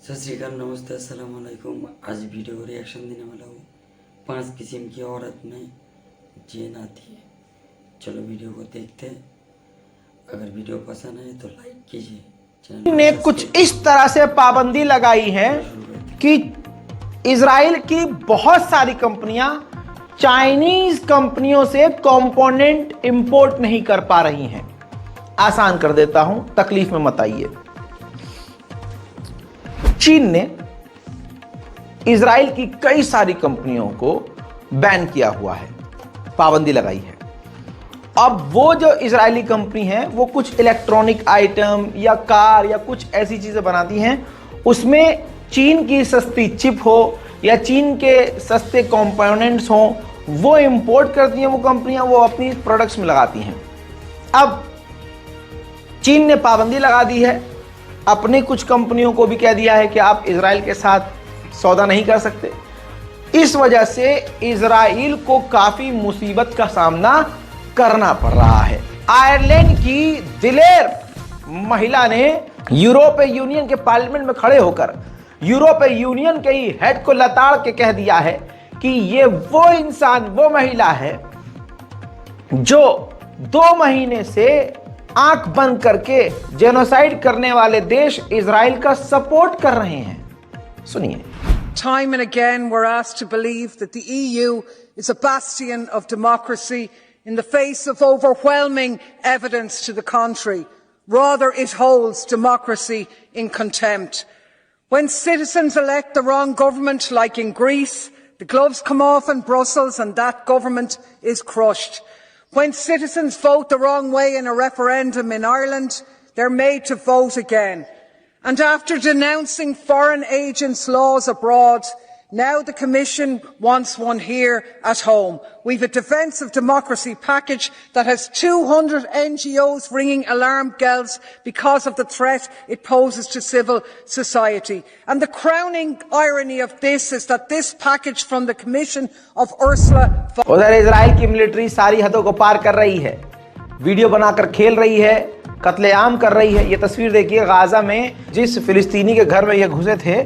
सत श्रीकाल, नमस्ते, अस्सलाम वालेकुम। आज वीडियो रिएक्शन देने वाला हूँ 5 किस्म की औरत में चैन आती है। चलो वीडियो को देखते हैं। अगर वीडियो पसंद आए तो लाइक कीजिए, चैनल ने को कुछ सब्सक्राइब इस तरह से पाबंदी लगाई है कि इजराइल की बहुत सारी कंपनियां चाइनीज कंपनियों से कंपोनेंट इंपोर्ट नहीं कर पा रही हैं। आसान कर देता हूं, तकलीफ में मत आइए। चीन ने इजराइल की कई सारी कंपनियों को बैन किया हुआ है, पाबंदी लगाई है। अब वो जो इजरायली कंपनी है वो कुछ इलेक्ट्रॉनिक आइटम या कार या कुछ ऐसी चीजें बनाती हैं, उसमें चीन की सस्ती चिप हो या चीन के सस्ते कंपोनेंट्स हो, वो इंपोर्ट करती हैं वो कंपनियां, वो अपनी प्रोडक्ट्स में लगाती हैं। अब चीन ने पाबंदी लगा दी है, अपनी कुछ कंपनियों को भी कह दिया है कि आप इजराइल के साथ सौदा नहीं कर सकते। इस वजह से इजराइल को काफी मुसीबत का सामना करना पड़ रहा है। आयरलैंड की दिलेर महिला ने यूरोपीय यूनियन के पार्लियामेंट में खड़े होकर यूरोपीय यूनियन के ही हेड को लताड़ के कह दिया है कि ये वो इंसान, वो महिला है जो 2 महीने से आंख बंद करके जेनोसाइड करने वाले देश इजराइल का सपोर्ट कर रहे हैं। सुनिए। Time and again we're asked to believe that the EU is a bastion of democracy in the face of overwhelming evidence to the contrary. Rather, it holds democracy in contempt. When citizens elect the wrong government, like in Greece, the gloves come off in Brussels and that government is crushed. When citizens vote the wrong way in a referendum in Ireland, they're made to vote again. And after denouncing foreign agents' laws abroad, now the Commission wants one here at home. We've a Defence of Democracy package that has 200 NGOs ringing alarm bells because of the threat it poses to civil society. And the crowning irony of this is that this package from the Commission of Ursula उधर Israel की military सारी हदों को पार कर रही है, video बनाकर खेल रही है, कत्लेआम कर रही है। ये तस्वीर देखिए, गाजा में जिस फिलिस्तीनी के घर में ये घुसे थे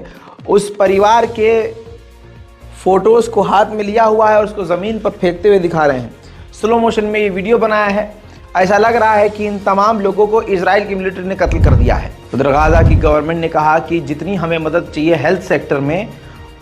उस परिवार के फोटोज को हाथ में लिया हुआ है और उसको ज़मीन पर फेंकते हुए दिखा रहे हैं। स्लो मोशन में ये वीडियो बनाया है। ऐसा लग रहा है कि इन तमाम लोगों को इजराइल की मिलिट्री ने कत्ल कर दिया है। उधर गाजा की गवर्नमेंट ने कहा कि जितनी हमें मदद चाहिए हेल्थ सेक्टर में,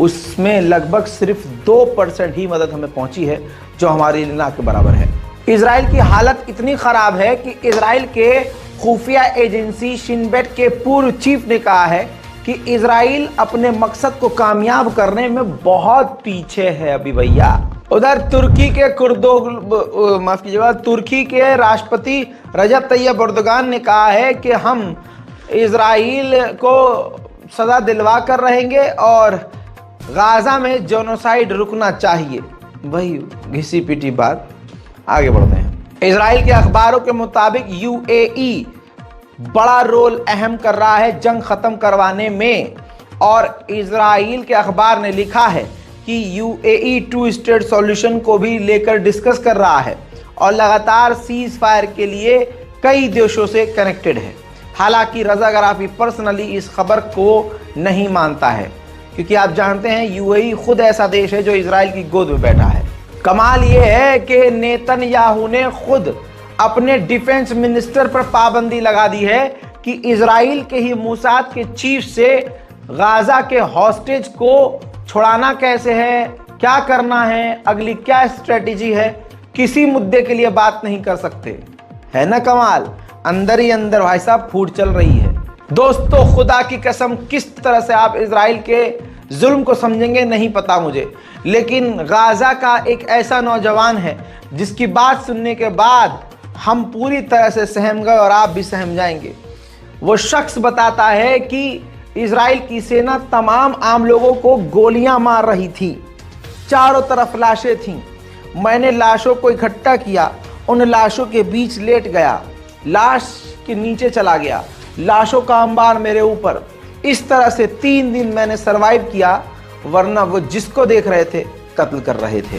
उसमें लगभग सिर्फ 2% ही मदद हमें पहुंची है, जो हमारी ना के बराबर है। इजराइल की हालत इतनी ख़राब है कि इजराइल के खुफिया एजेंसी शिन बेट के पूर्व चीफ ने कहा है कि इजराइल अपने मकसद को कामयाब करने में बहुत पीछे है अभी भैया। उधर तुर्की के तुर्की के राष्ट्रपति रजब तैयब एर्दोगान ने कहा है कि हम इजराइल को सजा दिलवा कर रहेंगे और गाजा में जेनोसाइड रुकना चाहिए। वही घिसी पिटी बात। आगे बढ़ते हैं। इजराइल के अखबारों के मुताबिक यूएई बड़ा रोल अहम कर रहा है जंग खत्म करवाने में, और इजराइल के अखबार ने लिखा है कि यूएई 2 स्टेट सॉल्यूशन को भी लेकर डिस्कस कर रहा है और लगातार सीज फायर के लिए कई देशों से कनेक्टेड है। हालांकि रजा गराफी पर्सनली इस खबर को नहीं मानता है, क्योंकि आप जानते हैं यूएई खुद ऐसा देश है जो इजराइल की गोद में बैठा है। कमाल यह है कि नेतन्याहू ने खुद अपने डिफेंस मिनिस्टर पर पाबंदी लगा दी है कि इजराइल के ही मोसाद के चीफ से गाजा के हॉस्टेज को छुड़ाना कैसे है, क्या करना है, अगली क्या स्ट्रेटेजी है, किसी मुद्दे के लिए बात नहीं कर सकते। है ना कमाल। अंदर ही अंदर भाई साहब फूट चल रही है। दोस्तों, खुदा की कसम किस तरह से आप इजराइल के जुल्म को समझेंगे नहीं पता मुझे, लेकिन गाजा का एक ऐसा नौजवान है जिसकी बात सुनने के बाद हम पूरी तरह से सहम गए और आप भी सहम जाएंगे। वो शख्स बताता है कि इजराइल की सेना तमाम आम लोगों को गोलियां मार रही थी, चारों तरफ लाशें थीं। मैंने लाशों को इकट्ठा किया, उन लाशों के बीच लेट गया, लाश के नीचे चला गया, लाशों का अंबार मेरे ऊपर। इस तरह से 3 दिन मैंने सरवाइव किया, वरना वो जिसको देख रहे थे कत्ल कर रहे थे।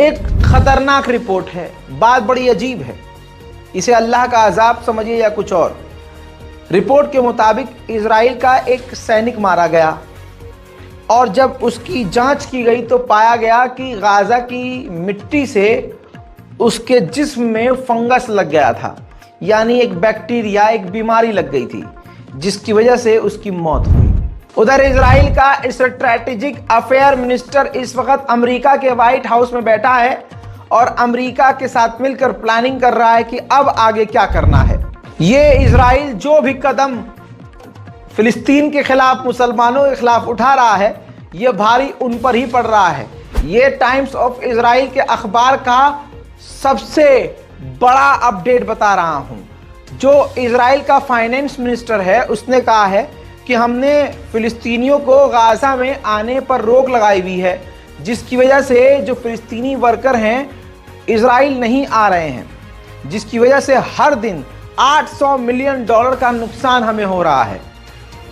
एक खतरनाक रिपोर्ट है, बात बड़ी अजीब है, इसे अल्लाह का अजाब समझिए या कुछ और। रिपोर्ट के मुताबिक इजराइल का एक सैनिक मारा गया और जब उसकी जांच की गई तो पाया गया कि गाजा की मिट्टी से उसके जिस्म में फंगस लग गया था, यानी एक बैक्टीरिया, एक बीमारी लग गई थी जिसकी वजह से उसकी मौत हुई। उधर इजराइल का स्ट्रैटेजिक अफेयर मिनिस्टर इस वक्त अमेरिका के व्हाइट हाउस में बैठा है और अमेरिका के साथ मिलकर प्लानिंग कर रहा है कि अब आगे क्या करना है। ये इजराइल जो भी कदम फिलिस्तीन के खिलाफ, मुसलमानों के खिलाफ उठा रहा है, ये भारी उन पर ही पड़ रहा है। ये टाइम्स ऑफ इजराइल के अखबार का सबसे बड़ा अपडेट बता रहा हूं। जो इजराइल का फाइनेंस मिनिस्टर है उसने कहा है कि हमने फिलिस्तीनियों को गाजा में आने पर रोक लगाई हुई है, जिसकी वजह से जो फिलिस्तीनी वर्कर हैं इजराइल नहीं आ रहे हैं, जिसकी वजह से हर दिन $800 मिलियन का नुकसान हमें हो रहा है।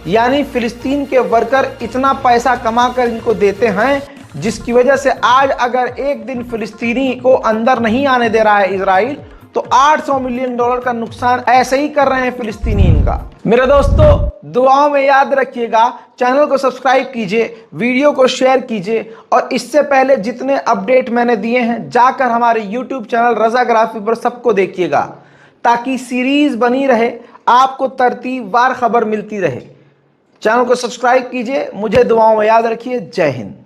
यानी फिलिस्तीन के वर्कर इतना पैसा कमा कर इनको देते हैं, जिसकी वजह से आज अगर एक दिन फिलिस्तीनी को अंदर नहीं आने दे रहा है इजराइल, तो $800 मिलियन का नुकसान ऐसे ही कर रहे हैं फिलिस्तीनी इनका। मेरे दोस्तों, दुआओं में याद रखिएगा, चैनल को सब्सक्राइब कीजिए, वीडियो को शेयर कीजिए और इससे पहले जितने अपडेट मैंने दिए हैं जाकर हमारे YouTube चैनल रज़ाग्राफी पर सबको देखिएगा, ताकि सीरीज बनी रहे, आपको तरतीबवार खबर मिलती रहे। चैनल को सब्सक्राइब कीजिए, मुझे दुआओं में याद रखिए। जय हिंद।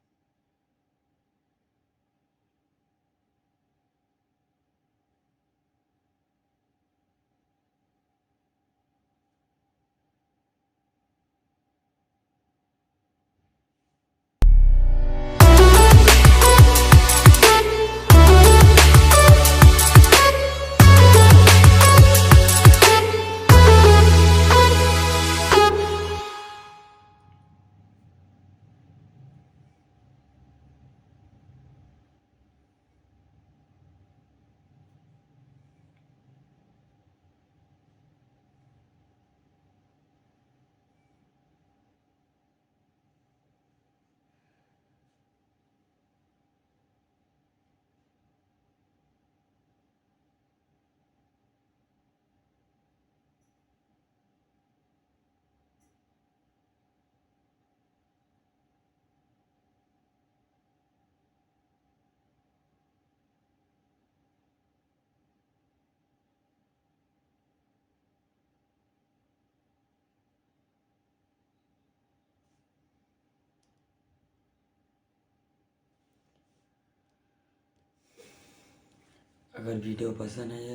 अगर वीडियो पसंद आए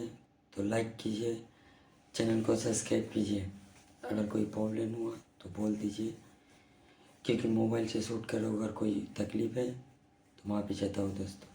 तो लाइक कीजिए, चैनल को सब्सक्राइब कीजिए। अगर कोई प्रॉब्लम हुआ तो बोल दीजिए, क्योंकि मोबाइल से शूट करो, अगर कोई तकलीफ़ है तो माफ़ी चाहता हूँ दोस्तों।